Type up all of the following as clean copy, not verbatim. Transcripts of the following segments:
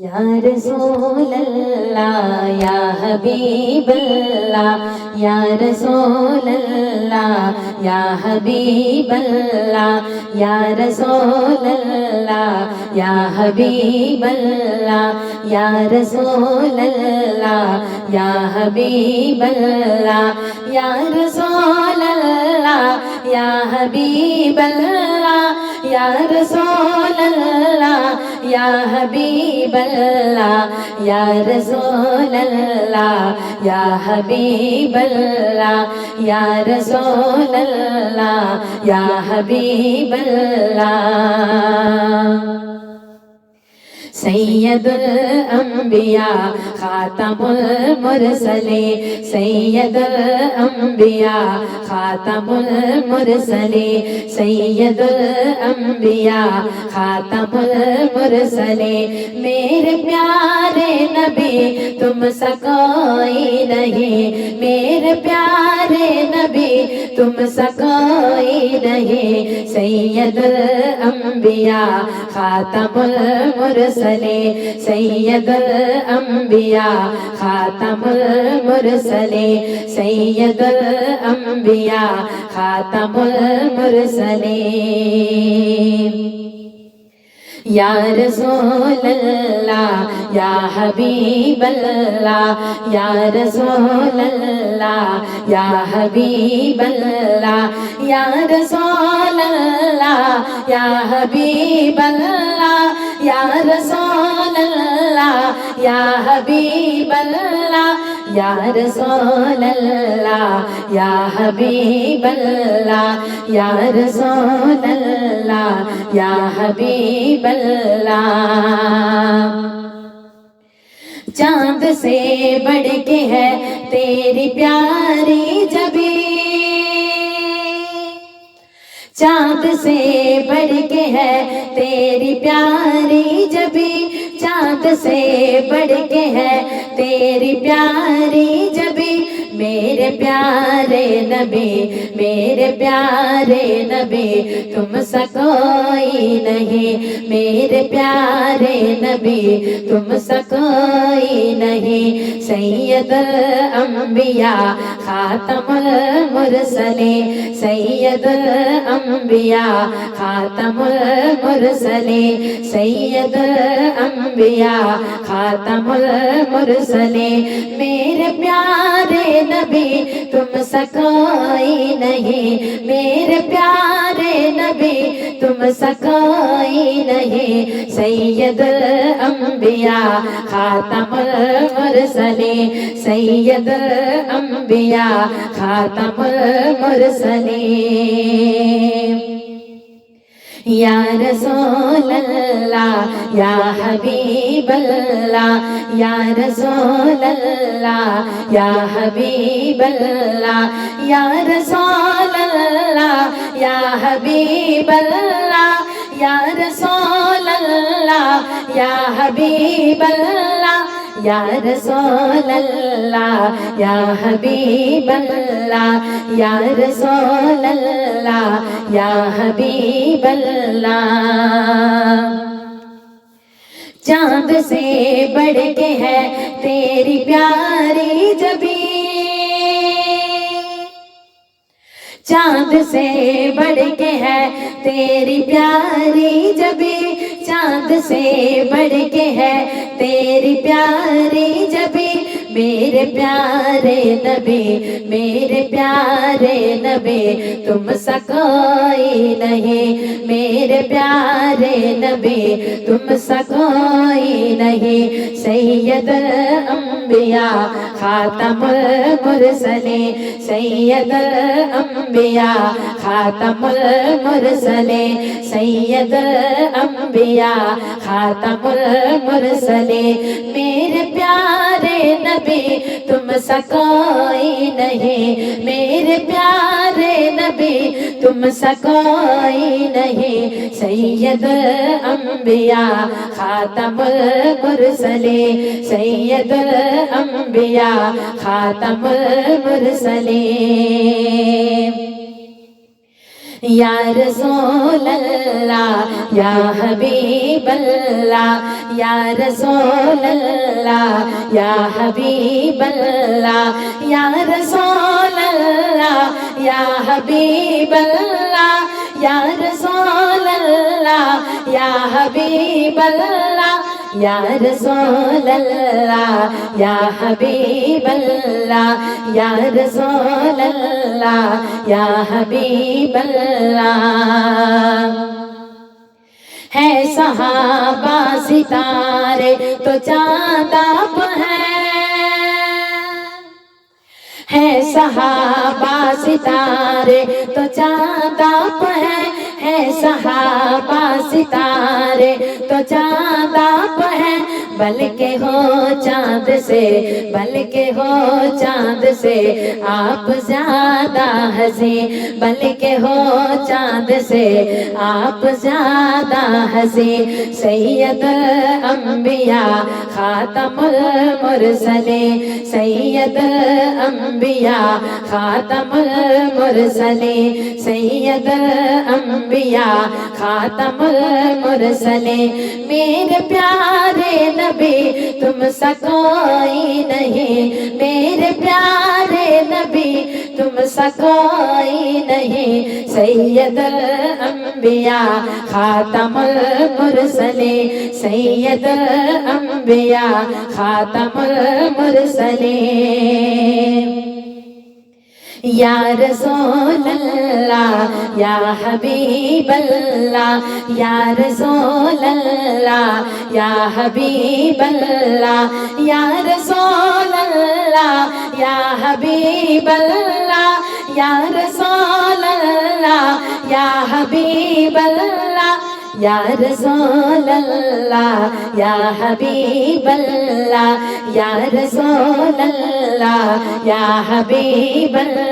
या रसूल अल्लाह या हबीब अल्लाह या रसूल अल्लाह या हबीब अल्लाह या रसूल अल्लाह या हबीब अल्लाह या रसूल अल्लाह या हबीब अल्लाह या रसूल अल्लाह या हबीब अल्लाह या रसूल अल्लाह या हबीब अल्लाह या रसूल अल्लाह या हबीब अल्लाह या रसूल अल्लाह या हबीब अल्लाह। सैयदुल अंबिया खातमुल मुरसलीन सैयदुल अंबिया खातमुल मुरसलीन सैयदुल अंबिया खातमुल मुरसलीन। मेरे प्यारे नबी तुम सा कोई नहीं, मेरे प्यारे नबी तुम सा कोई नहीं। सैयदुल अंबिया खातमुल मुरसलीन सैयदुल अंबिया खातमुल मुरसलीन सैयदुल अंबिया खातमुल मुरसलीन। या रसूल अल्लाह या हबीब अल्लाह या रसूल अल्लाह या हबीब अल्लाह या रसूल अल्लाह या हबीब अल्लाह या रसूल अल्लाह या हबीब अल्लाह या रसूल अल्लाह या हबीब अल्लाह या रसूल अल्लाह या हबीब अल्लाह। चांद से बढ़ के है तेरी प्यारी जबी, चांद से बढ़ के है तेरी प्यारी जबी, चांद से बढ़ के है तेरी प्यारी जबी। मेरे प्यारे नबी मेरे प्यारे नबी तुम सा कोई नहीं, मेरे प्यारे नबी तुम सा कोई नहीं। सैयदुल अंबिया खातमुल मुरसलीन सैयदुल अंबिया खातमुल मुरसलीन सैयदुल अंबिया खातमुल मुरसलीन। मेरे प्यारे नबी तुम सा कोई नहीं, मेरे प्यारे नबी तुम सा कोई नहीं। सैयदुल अंबिया खातमुल मुरसलीन सैयदुल अंबिया खातमुल मुरसलीन। या रसूल अल्लाह या हबीब अल्लाह या रसूल अल्लाह या हबीब अल्लाह या रसूल अल्लाह या हबीब अल्लाह या रसूल अल्लाह या हबीब अल्लाह या रसूल अल्लाह या हबीब अल्लाह या रसूल अल्लाह या हबीब अल्लाह। चांद से बढ़ के है तेरी प्यारी जबी, चांद से बढ़ के है तेरी प्यारी जबी, चांद से बढ़ के है तेरी प्यारी जबी। मेरे प्यारे नबी मेरे प्यारे नबी तुम सा कोई नहीं, मेरे प्यारे नबी तुम सा कोई नहीं। सैयदुल अंबिया खातमुल मुरसलीन सैयदुल अंबिया खातमुल मुरसलीन सैयदुल अंबिया खातमुल मुरसलीन। मेरे प्यारे नबी तुम सा कोई नहीं, मेरे प्यारे नबी तुम सा कोई नहीं। सैयदुल अंबिया खातमुल मुरसलीन सैयदुल अंबिया खातमुल मुरसलीन। या रसूल अल्लाह या हबीब अल्लाह या रसूल अल्लाह या हबीब अल्लाह या रसूल अल्लाह या हबीब अल्लाह या रसूल अल्लाह या हबीब अल्लाह या रसूल अल्लाह या हबीब अल्लाह या रसूल अल्लाह या हबीब अल्लाह। है सहाबा सितारे तो चाँद आप है सहाबा सितारे तो चाँद आप है सहाबा सितारे तो चाँद आप है, बल्कि हो चाँद से, बल्कि हो चाँद से आप ज्यादा हंसी, बल्कि हो चाँद से आप ज्यादा हंसी। सैयदुल अंबिया खातमुल मुरसलीन, सैयदुल अंबिया खातमुल मुरसलीन, सैयदुल अंबिया खातमुल मुरसलीन। मेरे प्यारे नबी तुम सा कोई नहीं, मेरे प्यारे नबी तुम सा कोई नहीं। सैयदुल अंबिया खातमुल मुरसलीन, सैयदुल अंबिया खातमुल मुरसलीन। या रसूल अल्लाह या हबीब अल्लाह या रसूल अल्लाह या हबीब अल्लाह या रसूल अल्लाह या हबीब अल्लाह या रसूल अल्लाह या हबीब अल्लाह या रसूल अल्लाह या हबीब अल्लाह या रसूल अल्लाह या हबीब अल्लाह।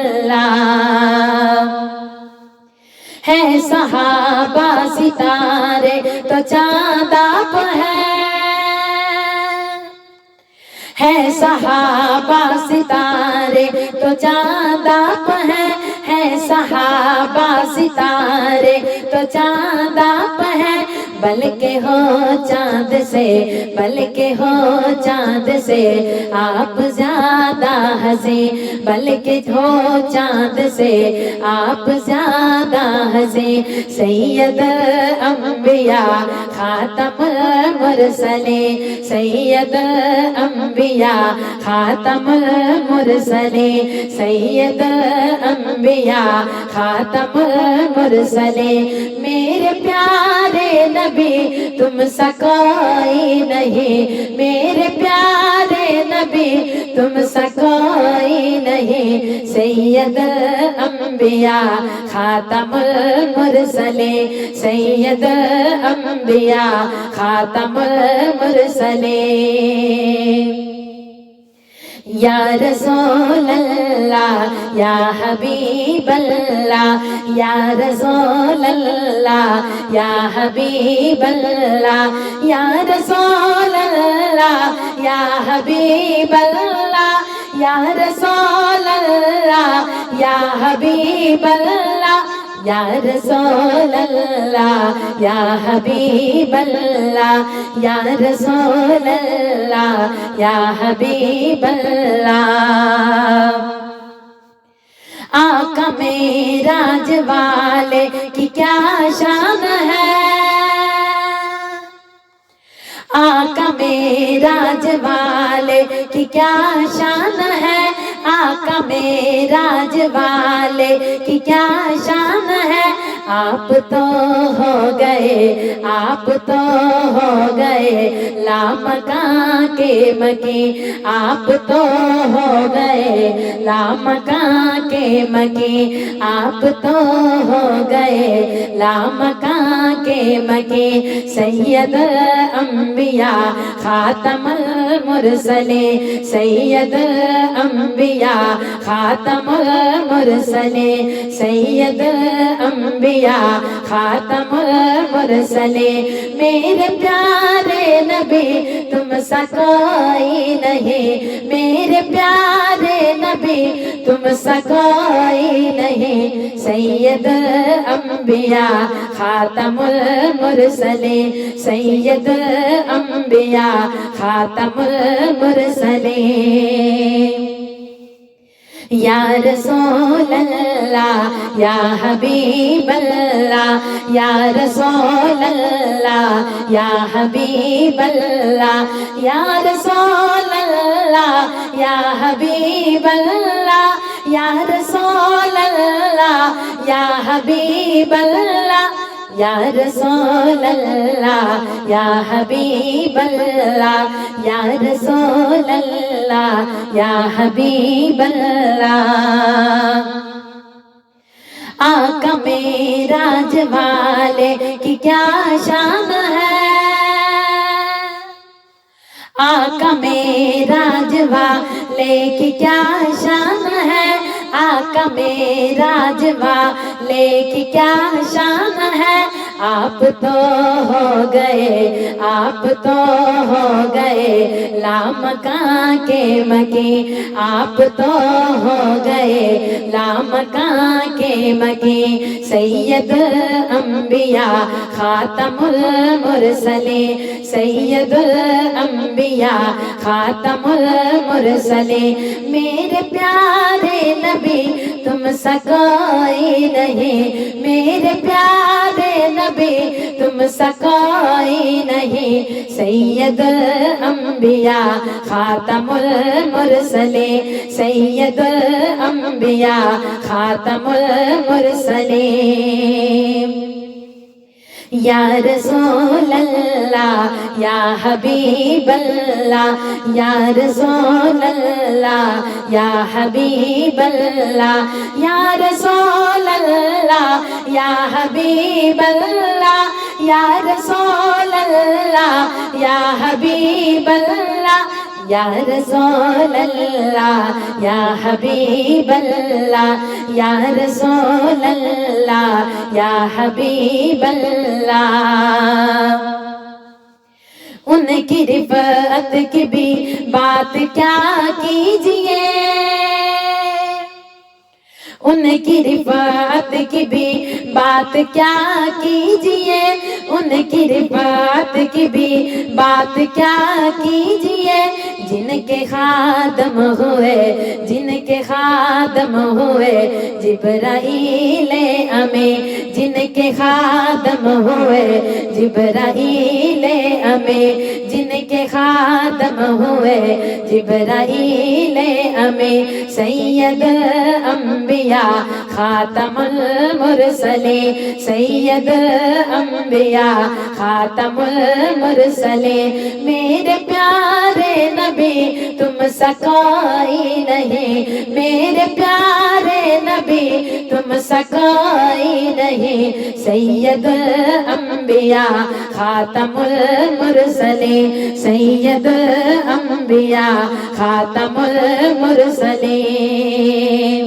है सहाबा सितारे तो चाँद आप है सहाबा सितारे तो चाँद आप है सहाबा सितारे तो चाँद आप है, बल्कि हो चाँद से, बल्कि हो चाँद से आप ज्यादा हंसी, बल्कि हो चाँद से आप ज्यादा हंसी। सैयदुल अंबिया खातमुल मुरसलीन, सैयदुल अंबिया खातमुल मुरसलीन, सैयदुल अंबिया खातमुल मुरसलीन। मेरे प्यारे नबी तुम सा कोई नहीं, मेरे प्यारे नबी तुम सा कोई नहीं। सैयदुल अंबिया खातमुल मुरसलीन, सैयदुल अंबिया खातमुल मुरसलीन। या रसूल अल्लाह या हबीब अल्लाह या रसूल अल्लाह या हबीब अल्लाह या रसूल अल्लाह या हबीब अल्लाह या रसूल अल्लाह या हबीब अल्लाह या रसूल अल्लाह या हबीब अल्लाह या रसूल अल्लाह या हबीब अल्लाह। आका मेराज वाले की क्या शान है, आका मेराज वाले की क्या शान है, आका मेराज वाले की क्या शान है। आप तो हो गए, आप तो हो गए लामकां के मकी, आप तो हो गए लामकां के मकी, आप तो हो गए लामकां के मकी। सैयदुल अंबिया खातमुल मुरसलीन, सैयदुल अंबिया खातमुल मुरसलीन, सैयदुल अंबिया खातमुल मुरसलीन। मेरे प्यारे नबी तुम सा कोई नहीं, मेरे प्यारे नबी नबी तुम सा कोई नहीं, सैयदुल अंबिया खातमुल मुरसलीन, सैयदुल अंबिया खातमुल मुरसलीन। या रसूल अल्लाह या हबीब अल्लाह, या रसूल अल्लाह या हबीब अल्लाह, या रसूल अल्लाह या हबीब अल्लाह, या रसूल अल्लाह या हबीब अल्लाह, या रसूल अल्लाह या हबीब अल्लाह, या रसूल अल्लाह या हबीब अल्लाह। आका मेराज वाले की क्या शान है, आका मेराज वाले की क्या शान है, आका मेराज वाले की क्या शान है। आप तो हो गए, आप तो हो गए लामका के मकी, आप तो हो गए लामका के मकी, सैयदुल अंबिया खातमुल मुरसलीन, सैयदुल अंबिया खातमुल मुरसलीन। मेरे प्यारे नबी तुम सा कोई नहीं, मेरे प्यारे नबी तुम सा कोई नहीं, सैयदुल अंबिया खातमुल मुरसलीन, सैयदुल अंबिया खातमुल मुरसलीन। या रसूल अल्लाह या हबीब अल्लाह, या रसूल अल्लाह या हबीब अल्लाह, या रसूल अल्लाह या हबीब अल्लाह, या रसूल अल्लाह या हबीब अल्लाह, या रसूल अल्लाह या हबीब अल्लाह, या रसूल अल्लाह या हबीब अल्लाह। उनकी रिफत की भी बात क्या कीजिए, उनकी रिफत की भी बात क्या कीजिए, उनकी रिफत की भी बात क्या कीजिए। जिनके खादम हुए, जिनके खादम हुए जिब्राईल अमीन, जिनके खादम हुए जिब्राईल अमीन, जिनके खादम हुए जिब्राईल अमीन, सैयदुल अंबिया खातमुल मुरसलीन, सैयदुल अंबिया खातमुल मुरसलीन। मेरे प्यारे नबी तुम सा कोई नहीं, मेरे प्यारे नबी तुम सा कोई नहीं, सैयदुल अंबिया खातमुल मुरसलीन, सैयदुल अंबिया खातमुल मुरसलीन।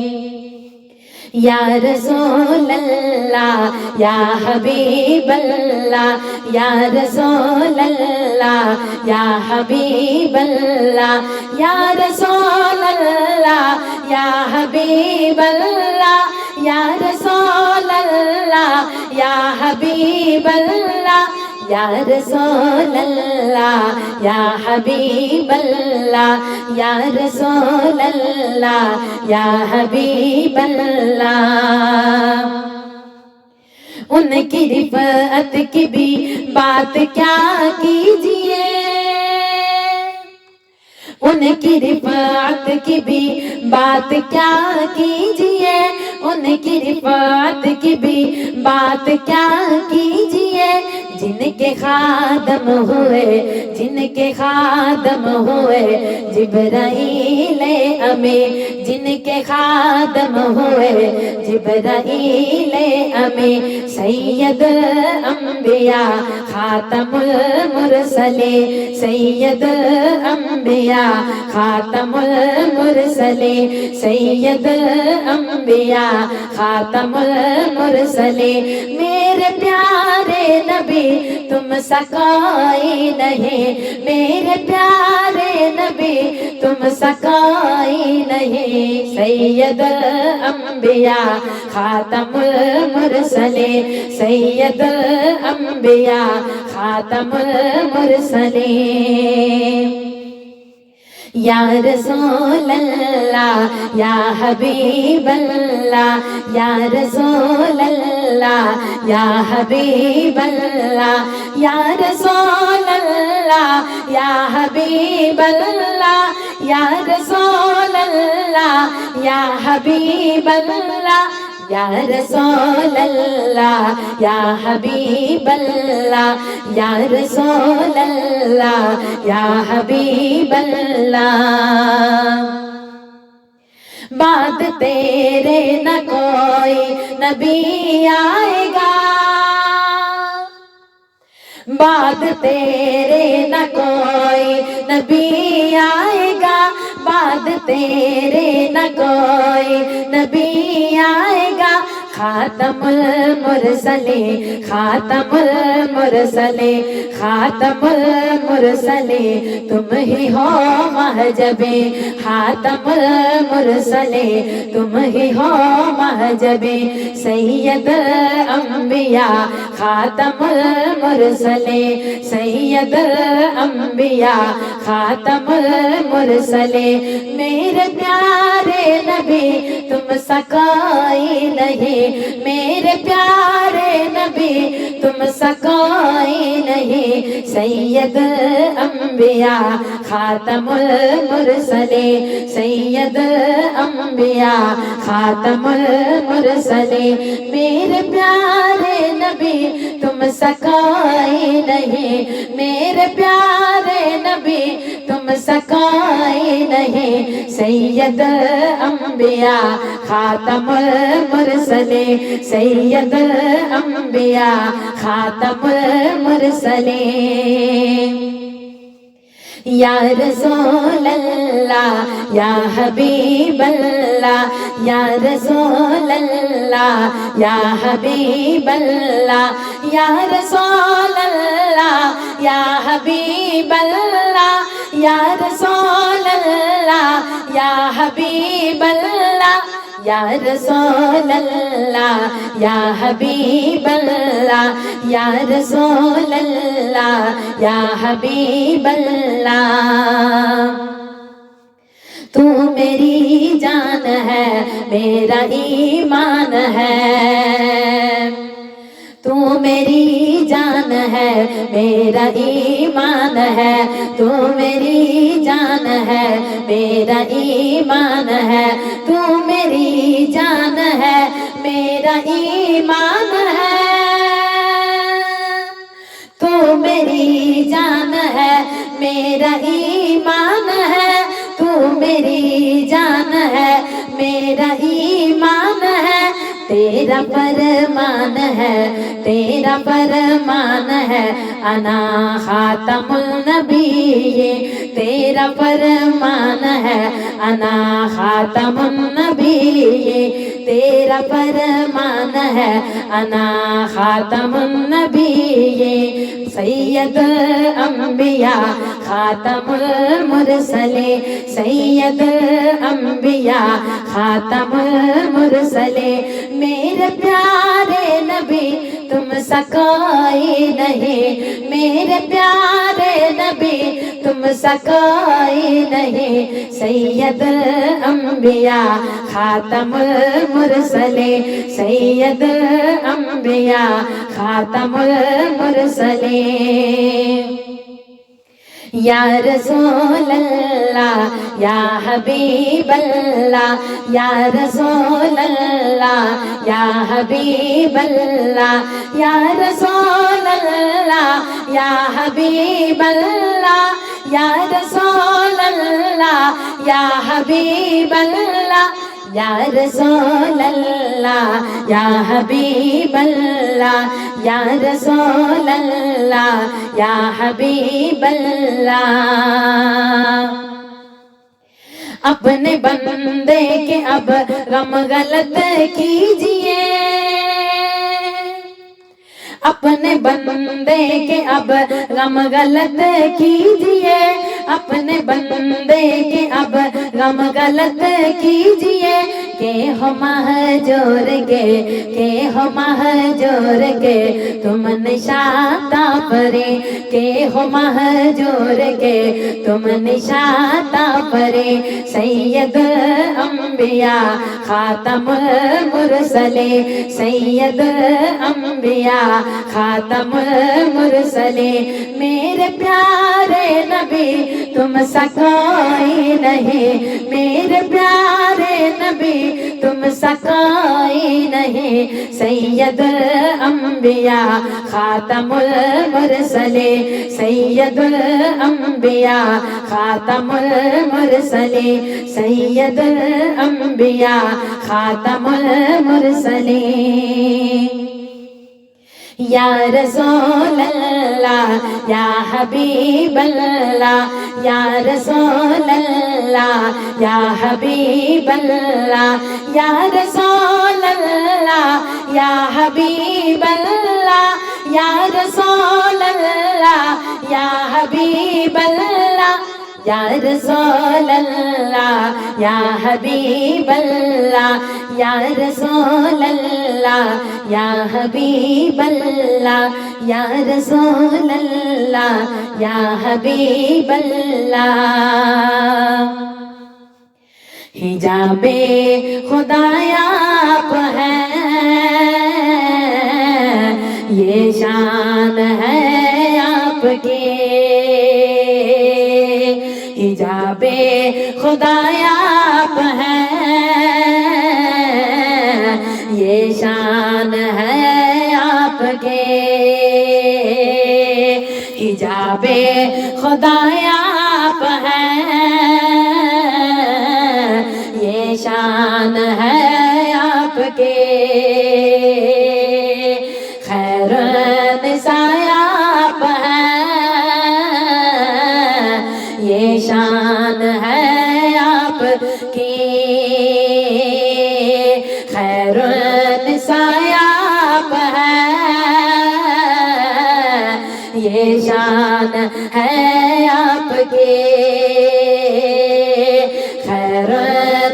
या रसूल अल्लाह या हबीब अल्लाह, या रसूल अल्लाह या हबीब अल्लाह, या रसूल अल्लाह या हबीब अल्लाह, या रसूल अल्लाह या हबीब अल्लाह, या रसूल अल्लाह या हबीब अल्लाह, या रसूल अल्लाह या हबीब अल्लाह। उनकी रिफत की भी बात क्या कीजिए, उनकी रिफत की भी बात क्या कीजिए, उनकी रिफत की भी बात क्या कीजिए। जिनके खादम हुए, जिनके खादम हुए जिब्राईल अमीन, जिनके खादम हुए जिब्राईल अमीन, सैयदुल अंबिया खातमुल मुरसलीन, सैयदुल अंबिया खातमुल मुरसलीन, सैयदुल अंबिया खातमुल मुरसलीन। मेरे प्यारे नबी तुम सा कोई नहीं, मेरे प्यारे नबी तुम सा कोई नहीं। नहीं सैयदुल अंबिया खातमुल मुरसलीन सैयदुल अंबिया खातमुल मुरसलीन या रसूल अल्लाह या हबीब अल्लाह या रसूल अल्लाह या हबीब अल्लाह या रसूल अल्लाह या हबीब अल्लाह या रसूल अल्लाह या हबीब अल्लाह या रसूल अल्लाह या हबीब अल्लाह या रसूल अल्लाह या हबीब अल्लाह बाद तेरे न कोई नबी आएगा बाद तेरे न कोई नबी आएगा बाद तेरे न कोई नबी आएगा खातमुल मुरसलीन खातमुल मुरसलीन खातमुल मुरसलीन तुम ही हो महजबे खातमुल मुरसलीन तुम ही हो महजबे सैयद अंबिया खातमुल मुरसलीन सैयद अंबिया खातमुल मुरसलीन मेरे प्यारे नबी तुम सा कोई नहीं मेरे प्यारे नबी तुम सा कोई नहीं सैयद अंबिया खातमुल मुरसलीन सैयद अंबिया खातमुल मुरसलीन मेरे प्यारे नबी तुम सा कोई नहीं मेरे प्यारे नबी तुम सा कोई नहीं सैयद अंबिया खातमुल मुरसलीन सैयद अंबिया खातमुल मुरसलीन या रसूल अल्लाह या हबीब अल्लाह या रसूल अल्लाह या हबीब अल्लाह या रसूल अल्लाह या हबीब अल्लाह या रसूल अल्लाह या हबीब अल्लाह या रसूल अल्लाह या हबीब अल्लाह या रसूल अल्लाह या हबीब अल्लाह तू मेरी जान है मेरा ईमान है तू मेरी जान है मेरा ईमान है तू मेरी जान है मेरा ईमान है तू मेरी जान है मेरा ईमान है तू मेरी जान है मेरा ईमान है तू मेरी जान है मेरा ईमान है तेरा फरमान है तेरा फरमान है अना खातमुल नबी तेरा फरमान है अना खातमुन नबी तेरा फरमान है अना खातमुन नबी सैयद अंबिया खातमुल मुरसलीन सैयद अंबिया खातमुल मुरसलीन मेरे प्यारे नबी तुम सा कोई नहीं मेरे प्यारे नबी तुम सा कोई नहीं सैयद अंबिया खातमुल मुरसलीन सैयद अंबिया खातमुल मुरसलीन या रसूल अल्लाह या हबीब अल्लाह या रसूल अल्लाह या हबीब अल्लाह या रसूल अल्लाह या हबीब अल्लाह या रसूल अल्लाह या हबीब अल्लाह या रसूल अल्लाह या हबीब अल्लाह या रसूल अल्लाह या हबीब अल्लाह अपने बंदे के अब गम गलत कीजिए अपने बंदे के अब गम गलत कीजिए अपने बंदे के अब गम गलत कीजिए, के हो महजूर के हो महजूर के तुम निशाता परे, के हो महजूर के तुम निशाता परे। सैयद अंबिया खातमुल मुरसले, सैयद अंबिया खातमुल मुरसले। मेरे प्यारे नबी तुम सा कोई नहीं, मेरे प्यारे नबी तुम सा कोई नहीं। सैयद अंबिया खातमुल मुरसले, सैयद अंबिया खातमुल मुरसले, सैयद अंबिया खातमुल मुरसले। या रसूल अल्लाह या हबीब अल्लाह, या रसूल अल्लाह या हबीब अल्लाह, या रसूल अल्लाह या हबीब अल्लाह, या रसूल अल्लाह या हबीब अल्लाह, या रसूल अल्लाह या हबीब अल्लाह, या रसूल अल्लाह या हबीब अल्लाह, या रसूल अल्लाह या हबीब अल्लाह। हिजाबे खुदाया आप हैं, ये शान है आपके। हिजाबे खुदाया आप हैं, ये शान है आपके। हिजाबे खुदाया आप हैं, ये शान है आपके। खैर निसाया आप हैं, ये शान है आपकी। खैर निसाया आप हैं, ये शान है आपकी। खैर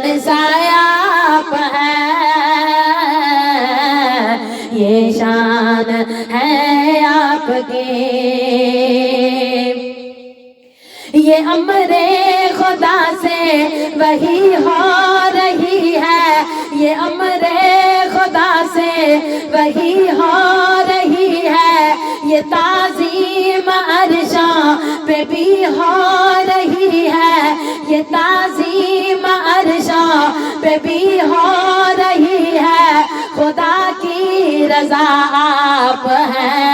निसाया आप हैं, ये शान है आपकी। ये अमरे खुदा से वही हो रही है, ये अमरे खुदा से वही हो रही है। ये ताज़ीम अर्शों पे भी हो रही है, ये ताज़ीम अर्शों पे भी हो रही है। खुदा की रज़ा आप हैं,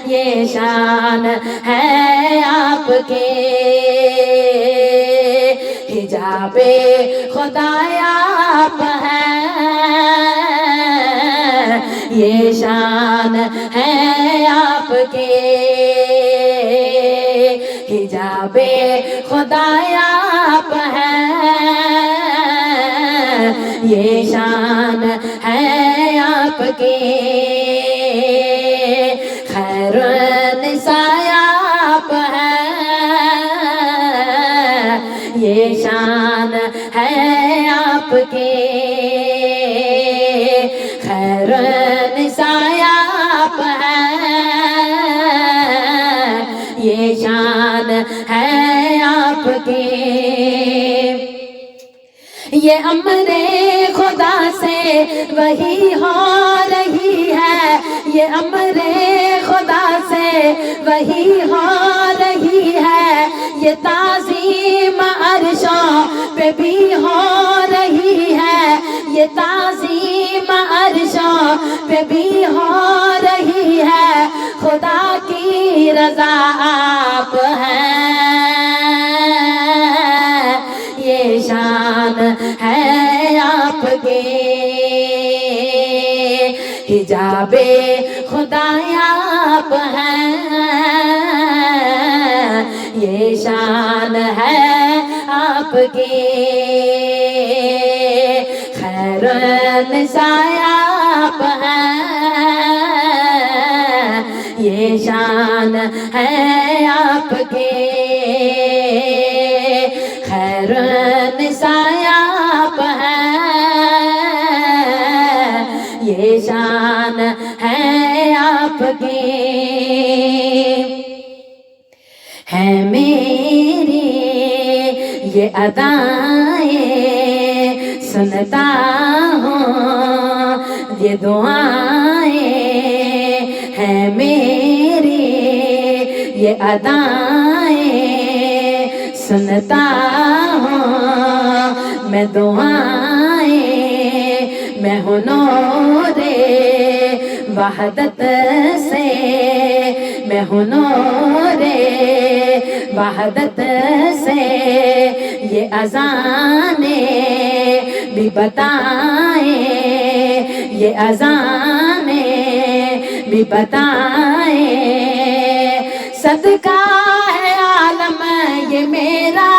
ये शान है आपके। हिजाबे खुदाया आप हैं, ये शान है आपके। हिजाबे खुदाया आप हैं, ये शान है आपके। खैर निसाया आप हैं, ये शान है आपके। खैर निसाया आप हैं, ये शान है आपके। ये अमरे खुदा से वही हो रही है, ये अमरे खुदा से वही हो रही है। ये ताज़ीम अर्शों पे भी हो रही है, ये ताज़ीम अर्शों पे भी हो रही है। खुदा की रज़ा आप हैं, ये शान है आपके। हिजाबे खुदाया आप हैं, ये शान है आपके। खैर निसाया आप हैं, ये शान है आपके। खैरुन्निसा आप हैं, ये शान है आपकी। है मेरी ये अदाएं, सुनता हूँ ये दुआएं। है मेरी ये अदाएं, सुनता हूँ मैं दुआएं। मैं हूँ नूरे वहदत से, मैं हूँ नूरे वहदत से। ये अज़ाने भी बताए, ये अज़ाने भी बताए। सदका है आलम ये मेरा,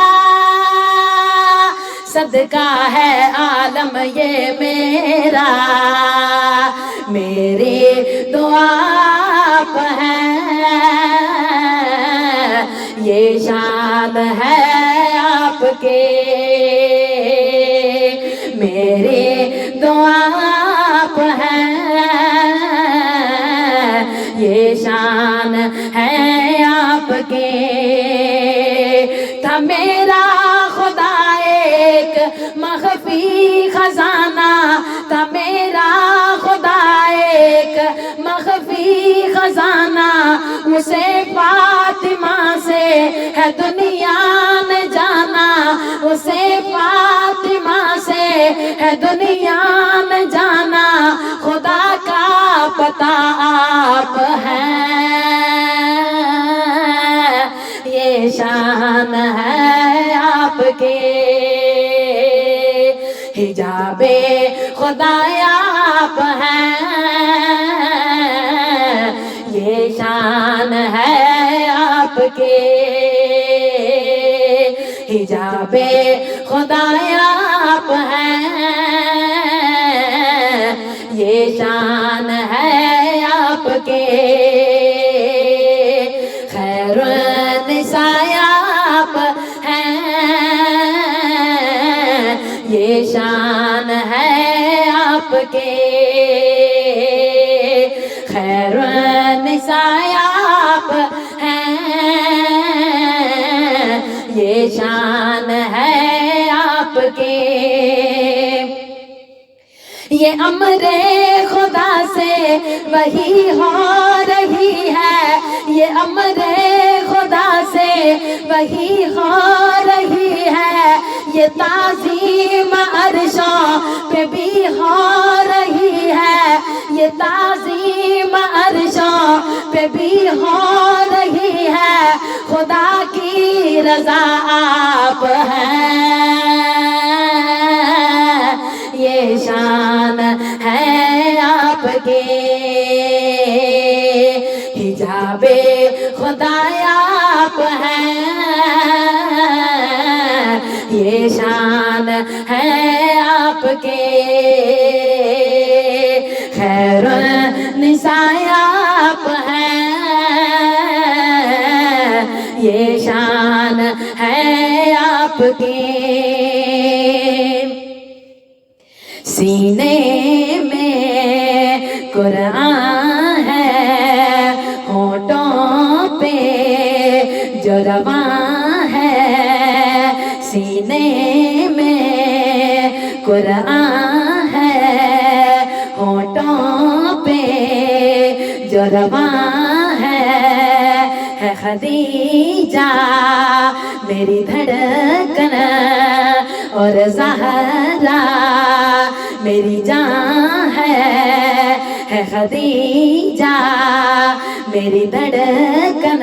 सदका है आलम ये मेरा। मेरी दुआ आप हैं, ये शान है आपके। मेरी दुआ आप हैं, ये शान है आपके। था मेरा खुदा एक मख्फी खजाना, था मेरा खुदा एक मख्फी खजाना। उसे फातिमा से है दुनिया ने जाना, उसे फातिमा से है दुनिया ने जाना। खुदा का पता आप हैं, ये शान है आपके। हिजाबे खुदा आप हैं, ये शान है आपके। हिजाबे खुदा आप हैं, ये शान है आपके। खैरुन्निसा आप हैं, ये शान है आपके। खैरुन्निसा आप हैं, ये शान है आपके। ये अमरे खुदा से वही हो रही है, ये अमरे खुदा से वही हो रही है। ये ताज़ीम अर्शों पे भी हो रही है, ये ताज़ीम अर्शों पे भी हो रही है। खुदा की रज़ा आप हैं, ये शान है आपके। हिजाबे खुदा आप हैं, ये शान है आपके। खैरुन्निसा आप हैं, ये शान है आपके। सीने में कुरान है, होठों पे जो रवां है। सीने में कुरान है, होठों पे जो रवां है। खदीजा मेरी धड़कन और ज़हरा मेरी जान है खदीजा मेरी धड़कन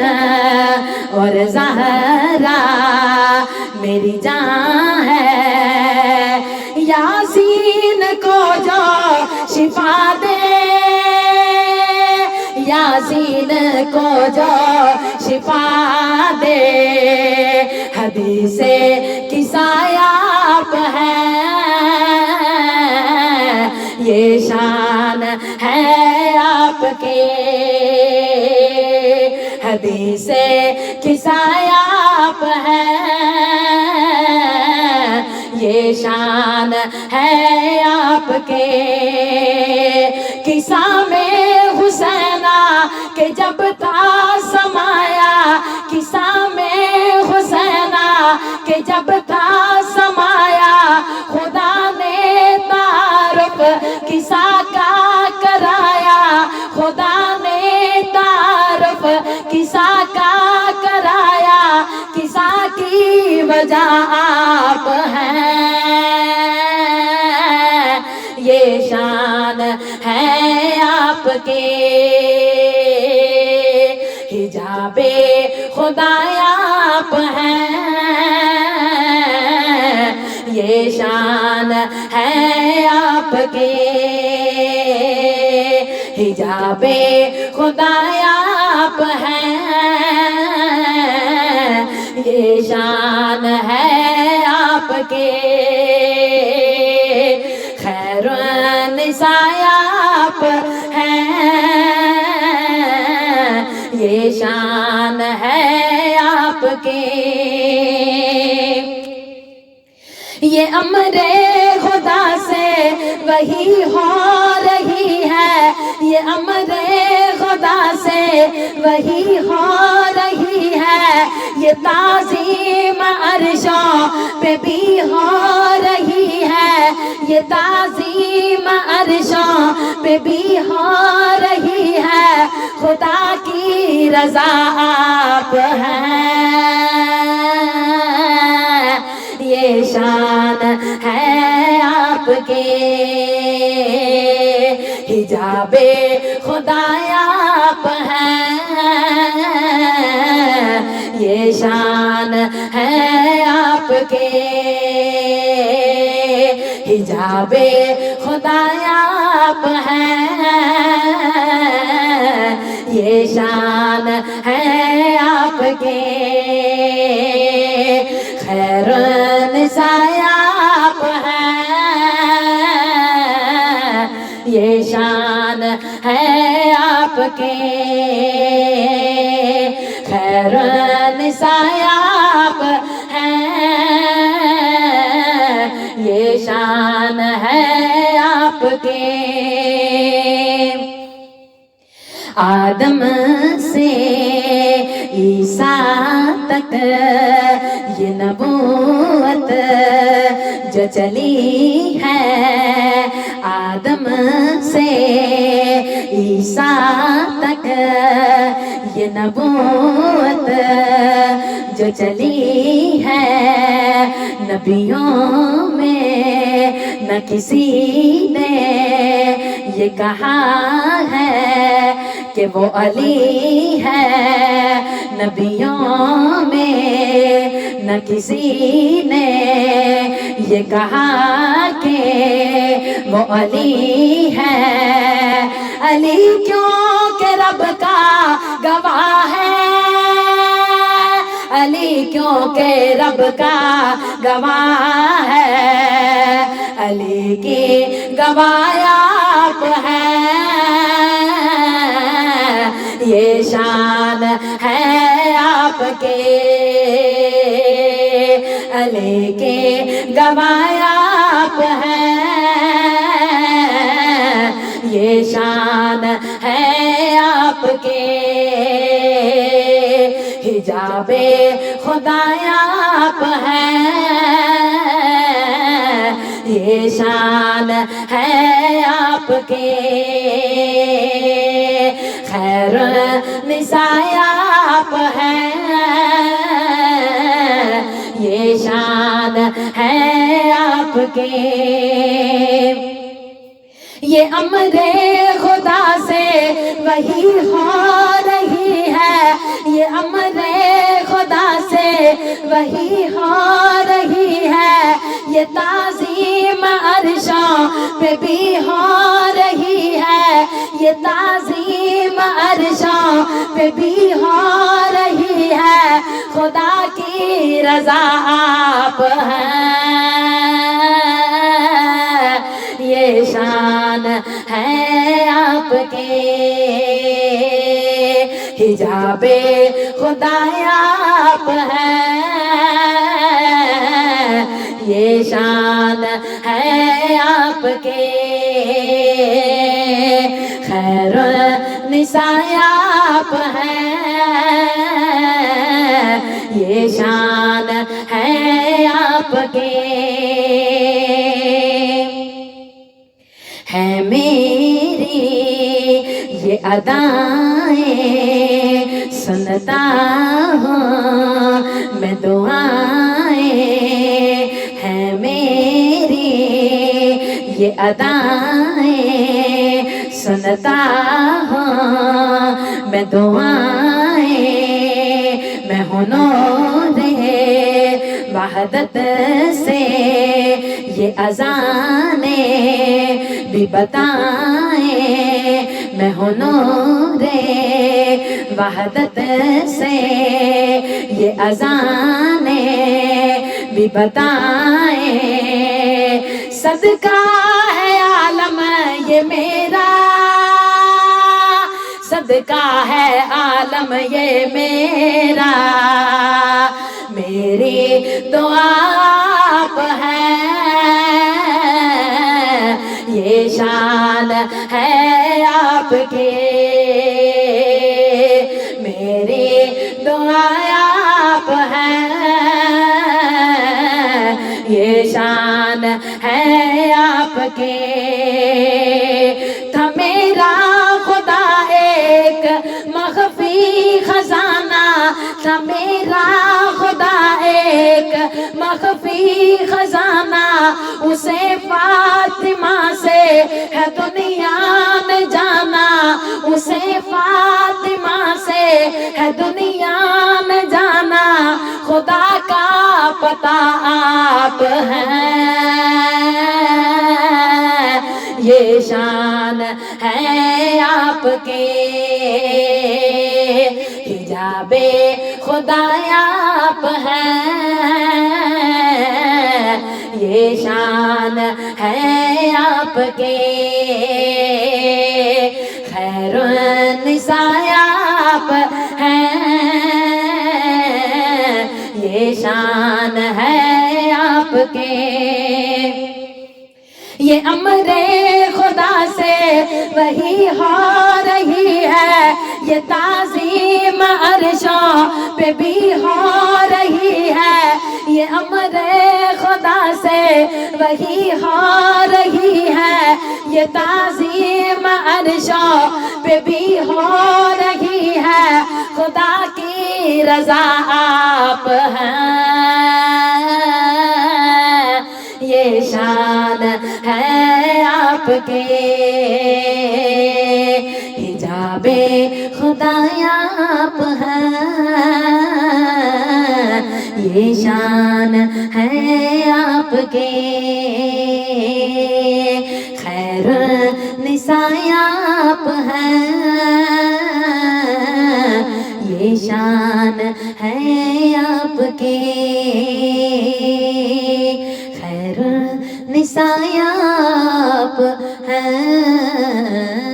और ज़हरा मेरी जान है। यासीन को जो शिफा दे, यासीन को जो शिफा दे, हदीसे किसाया आप है, ये शान है आपके। नबी से किसाया आप हैं, ये शान है आपके। किसा में हुसैना के जब था समाया, किसा में हुसैना के जब था समाया, खुदा ने तारुफ किसा का कराया, खुदा ने तारुफ किसा का कराया, किसा की वजह आप हैं, ये शान है आपके। हिजाबे खुदाया आप हैं, ये शान है आपके। हिजाबे खुदाया आप हैं, ये शान है आपके। खैरुन निसाया आप हैं, ये शान है आपके। ये अमरे खुदा से वही हो रही है, ये अमरे खुदा से वही हो रही है, ये ताज़ीम अर्शों पे भी हो रही है, ये ताज़ीम अर्शों पे भी हो रही है, खुदा की रज़ा आप हैं, ये शान है आपके। हिजाबे खुदाया आप हैं, ये शान है आपके। हिजाबे खुदाया आप हैं, ये शान है आपके। खैरुन साया आप हैं, ये शान है आपके। खैरुन साया आप हैं, ये शान है आपके। आदम से ईसा तक ये नबूवत जो चली है, आदम से ईसा तक ये नबूवत जो चली है, नबियों में न किसी ने ये कहा है कि वो अली है, नबियों में न किसी ने ये कहा कि वो अली है। अली क्यों के रब का गवाह है, अली क्यों के रब का गवाह है, अली की गवाह आप हैं, ये शान है आपके। अली के गवाह आप हैं, ये शान है आपके। हिजाबे खुदाया आप हैं, ये शान है आपके। खैर निसाया आप हैं, ये शान है आपके। ये अमरे खुदा से वही हो रही है, ये अमरे खुदा से वही हो रही है, ये ताज़ीम अर्शों पे भी हो रही है, ये ताज़ीम अर्शों पे भी हो रही है, खुदा की रज़ा आप हैं, ये शान है आपके। हिजाबे खुदाया आप हैं, ये शान है आपके। खैरुन्निसा आप हैं, ये शान है आपके। है मेरी ये अदाएं, सुनता हूँ मैं दुआएं। है मेरी ये अदाएं, सुनता हूँ मैं दुआएं। मैं हूँ नूरे वहदत से ये अज़ाने भी बताएं। मैं हूँ नूरे वहदत से ये अज़ाने भी बताएं। सदका है आलम ये मेरा, सदका है आलम ये मेरा। मेरी दुआ आप हैं, ये शान है आपके। मेरी दुआ आप हैं, ये शान है आपके। था मेरा खुदा एक मख्फी खजाना, था मेरा खुदा एक मख्फी खजाना। उसे फातिमा से है दुनिया में जाना, उसे फातिमा से है दुनिया में जाना। खुदा का पता आप हैं, ये शान है आपके। हिजाबे खुदाया आप हैं, ये शान है आपके। खैरुन्निसा आप हैं, ये शान है आपके। ये अमरे खुदा से वही हो रही है, ये ताज़ीम अर्शों पे भी हो रही है। ये अमरे खुदा से वही हो रही है, ये ताज़ीम अर्शों पे भी हो रही है। खुदा की रज़ा आप हैं, ये शान है आपके। हिजाबे खुदाया आप हैं, ये शान है आपके। खैरुन्निसा आप हैं, ये शान है आपके। खैरुन्निसा आप हैं।